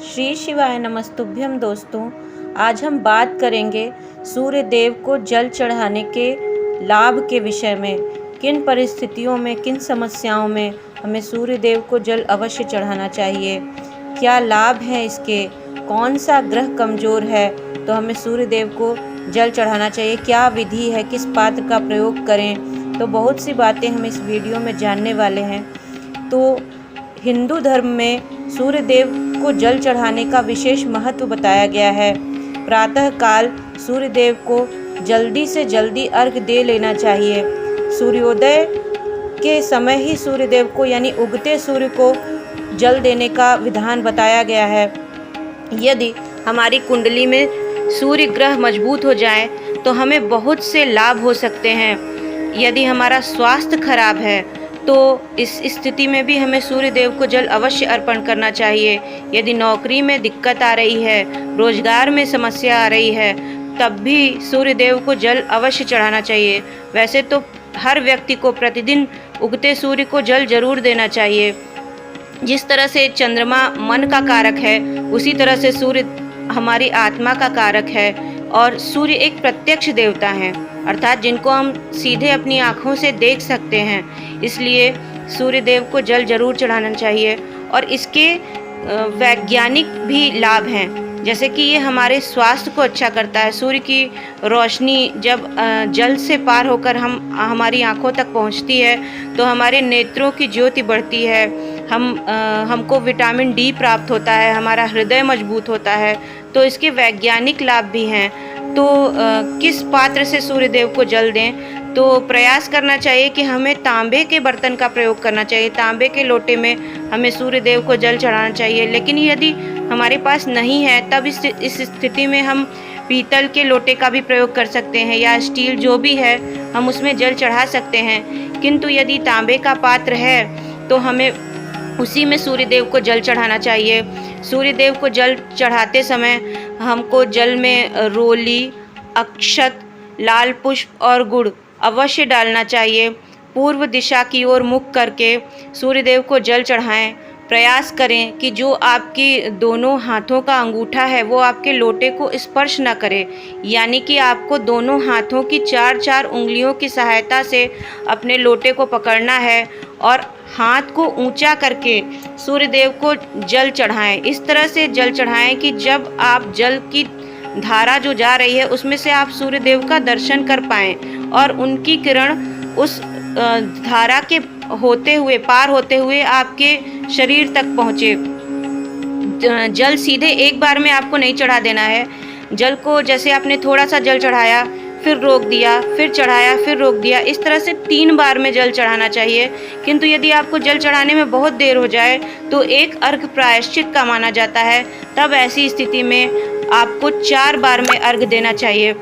श्री शिवाय नमस्तुभ्यम दोस्तों। आज हम बात करेंगे सूर्य देव को जल चढ़ाने के लाभ के विषय में। किन परिस्थितियों में, किन समस्याओं में हमें सूर्य देव को जल अवश्य चढ़ाना चाहिए, क्या लाभ है इसके, कौन सा ग्रह कमज़ोर है तो हमें सूर्य देव को जल चढ़ाना चाहिए, क्या विधि है, किस पात्र का प्रयोग करें। तो बहुत सी बातें हम इस वीडियो में जानने वाले हैं। तो हिंदू धर्म में सूर्य देव को जल चढ़ाने का विशेष महत्व बताया गया है। प्रातः काल सूर्य देव को जल्दी से जल्दी अर्घ दे लेना चाहिए। सूर्योदय के समय ही सूर्य देव को यानी उगते सूर्य को जल देने का विधान बताया गया है। यदि हमारी कुंडली में सूर्य ग्रह मजबूत हो जाए तो हमें बहुत से लाभ हो सकते हैं। यदि हमारा स्वास्थ्य खराब है तो इस स्थिति में भी हमें सूर्य देव को जल अवश्य अर्पण करना चाहिए। यदि नौकरी में दिक्कत आ रही है, रोजगार में समस्या आ रही है, तब भी सूर्य देव को जल अवश्य चढ़ाना चाहिए। वैसे तो हर व्यक्ति को प्रतिदिन उगते सूर्य को जल जरूर देना चाहिए। जिस तरह से चंद्रमा मन का कारक है, उसी तरह से सूर्य हमारी आत्मा का कारक है। और सूर्य एक प्रत्यक्ष देवता हैं, अर्थात जिनको हम सीधे अपनी आँखों से देख सकते हैं। इसलिए सूर्य देव को जल जरूर चढ़ाना चाहिए। और इसके वैज्ञानिक भी लाभ हैं, जैसे कि ये हमारे स्वास्थ्य को अच्छा करता है। सूर्य की रोशनी जब जल से पार होकर हमारी आँखों तक पहुँचती है तो हमारे नेत्रों की ज्योति बढ़ती है, हमको विटामिन डी प्राप्त होता है, हमारा हृदय मजबूत होता है। तो इसके वैज्ञानिक लाभ भी हैं। तो किस पात्र से सूर्य देव को जल दें, तो प्रयास करना चाहिए कि हमें तांबे के बर्तन का प्रयोग करना चाहिए। तांबे के लोटे में हमें सूर्य देव को जल चढ़ाना चाहिए। लेकिन यदि हमारे पास नहीं है तब इस स्थिति में हम पीतल के लोटे का भी प्रयोग कर सकते हैं, या स्टील जो भी है हम उसमें जल चढ़ा सकते हैं। किंतु यदि तांबे का पात्र है तो हमें उसी में सूर्य देव को जल चढ़ाना चाहिए। सूर्य देव को जल चढ़ाते समय हमको जल में रोली, अक्षत, लाल पुष्प और गुड़ अवश्य डालना चाहिए। पूर्व दिशा की ओर मुख करके सूर्य देव को जल चढ़ाएं। प्रयास करें कि जो आपकी दोनों हाथों का अंगूठा है वो आपके लोटे को स्पर्श न करे, यानी कि आपको दोनों हाथों की 4-4 उंगलियों की सहायता से अपने लोटे को पकड़ना है और हाथ को ऊंचा करके सूर्य देव को जल चढ़ाएं। इस तरह से जल चढ़ाएं कि जब आप जल की धारा जो जा रही है उसमें से आप सूर्य देव का दर्शन कर पाएं और उनकी किरण उस धारा के पार होते हुए आपके शरीर तक पहुँचे। जल सीधे एक बार में आपको नहीं चढ़ा देना है। जल को जैसे आपने थोड़ा सा जल चढ़ाया, फिर रोक दिया, फिर चढ़ाया, फिर रोक दिया, इस तरह से 3 बार में जल चढ़ाना चाहिए। किंतु यदि आपको जल चढ़ाने में बहुत देर हो जाए तो एक अर्घ प्रायश्चित का माना जाता है। तब ऐसी स्थिति में आपको 4 बार में अर्घ देना चाहिए।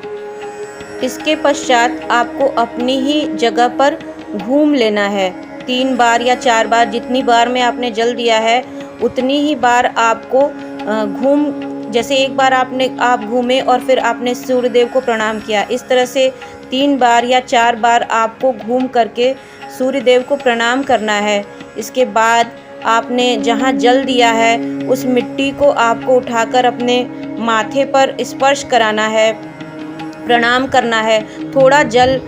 इसके पश्चात आपको अपनी ही जगह पर घूम लेना है। 3 बार या 4 बार, जितनी बार में आपने जल दिया है उतनी ही बार आपको जैसे एक बार आप घूमे और फिर आपने सूर्य देव को प्रणाम किया, इस तरह से 3 बार या 4 बार आपको घूम करके सूर्य देव को प्रणाम करना है। इसके बाद आपने जहाँ जल दिया है उस मिट्टी को आपको उठाकर अपने माथे पर स्पर्श कराना है, प्रणाम करना है। थोड़ा जल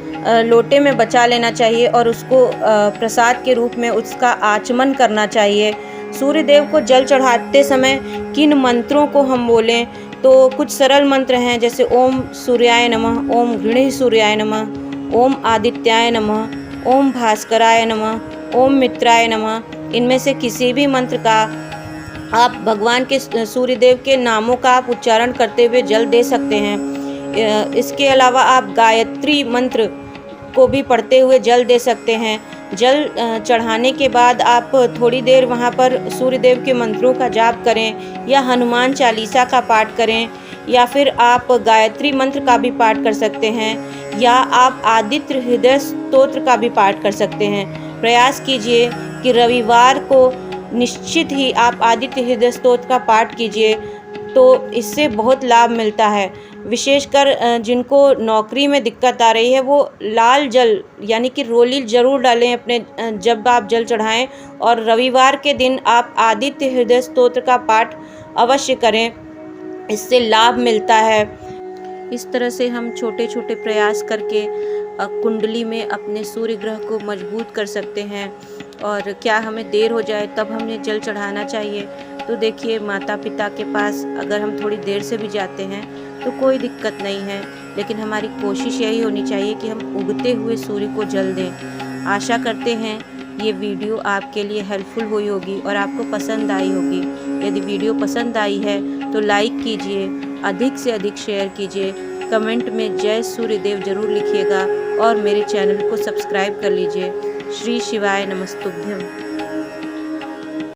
लोटे में बचा लेना चाहिए और उसको प्रसाद के रूप में उसका आचमन करना चाहिए। सूर्य देव को जल चढ़ाते समय किन मंत्रों को हम बोलें, तो कुछ सरल मंत्र हैं, जैसे ओम सूर्याय नमः, ओम गृणीः सूर्याय नमः, ओम आदित्याय नमः, ओम भास्कराय नमः, ओम मित्राय नमः। इनमें से किसी भी मंत्र का आप भगवान के सूर्य देव के नामों का आप उच्चारण करते हुए जल दे सकते हैं। इसके अलावा आप गायत्री मंत्र को भी पढ़ते हुए जल दे सकते हैं। जल चढ़ाने के बाद आप थोड़ी देर वहाँ पर सूर्य देव के मंत्रों का जाप करें, या हनुमान चालीसा का पाठ करें, या फिर आप गायत्री मंत्र का भी पाठ कर सकते हैं, या आप आदित्य हृदय स्तोत्र का भी पाठ कर सकते हैं। प्रयास कीजिए कि रविवार को निश्चित ही आप आदित्य हृदय स्तोत्र का पाठ कीजिए, तो इससे बहुत लाभ मिलता है। विशेषकर जिनको नौकरी में दिक्कत आ रही है वो लाल जल यानी कि रोली ज़रूर डालें अपने जब आप जल चढ़ाएं। और रविवार के दिन आप आदित्य हृदय स्तोत्र का पाठ अवश्य करें, इससे लाभ मिलता है। इस तरह से हम छोटे छोटे प्रयास करके कुंडली में अपने सूर्य ग्रह को मजबूत कर सकते हैं। और क्या हमें देर हो जाए तब हमें जल चढ़ाना चाहिए? तो देखिए, माता पिता के पास अगर हम थोड़ी देर से भी जाते हैं तो कोई दिक्कत नहीं है, लेकिन हमारी कोशिश यही होनी चाहिए कि हम उगते हुए सूर्य को जल दें। आशा करते हैं ये वीडियो आपके लिए हेल्पफुल हुई होगी और आपको पसंद आई होगी। यदि वीडियो पसंद आई है तो लाइक कीजिए, अधिक से अधिक शेयर कीजिए, कमेंट में जय सूर्यदेव जरूर लिखिएगा और मेरे चैनल को सब्सक्राइब कर लीजिए। श्री शिवाय नमस्तुभ्यम।